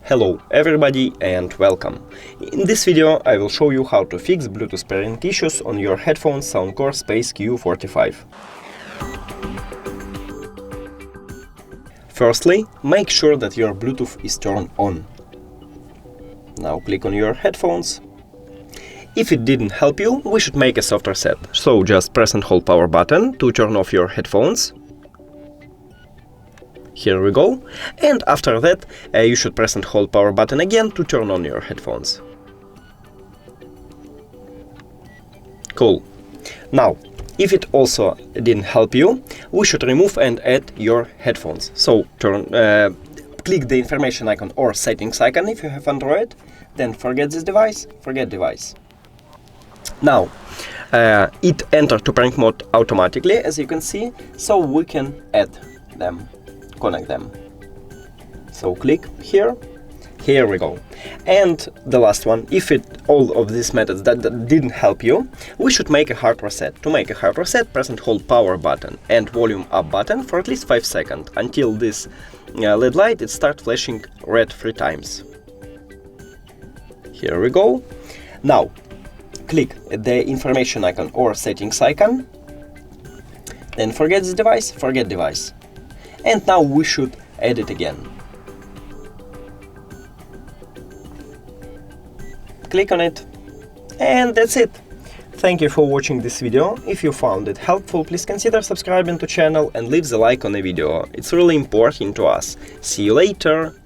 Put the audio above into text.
Hello everybody and welcome. In this video I will show you how to fix Bluetooth pairing issues on your headphones Soundcore Space Q45. Firstly, make sure that your Bluetooth is turned on. Now click on your headphones. If it didn't help you, we should make a soft reset. So just press and hold power button to turn off your headphones. Here we go. And after that, you should press and hold power button again to turn on your headphones. Cool. Now, if it also didn't help you, we should remove and add your headphones. So click the information icon or settings icon if you have Android. Then forget this device, forget device. Now, it entered to pairing mode automatically, as you can see, so we can add them. Connect them. So click here. Here we go. And the last one, if all of these methods that didn't help you, we should make a hard reset. To make a hard reset, press and hold power button and volume up button for at least 5 seconds until this LED light it starts flashing red 3 times. Here we go. Now click the information icon or settings icon. Then forget this device, forget device. And now we should add it again. Click on it. And that's it. Thank you for watching this video. If you found it helpful, please consider subscribing to the channel and leave the like on the video. It's really important to us. See you later.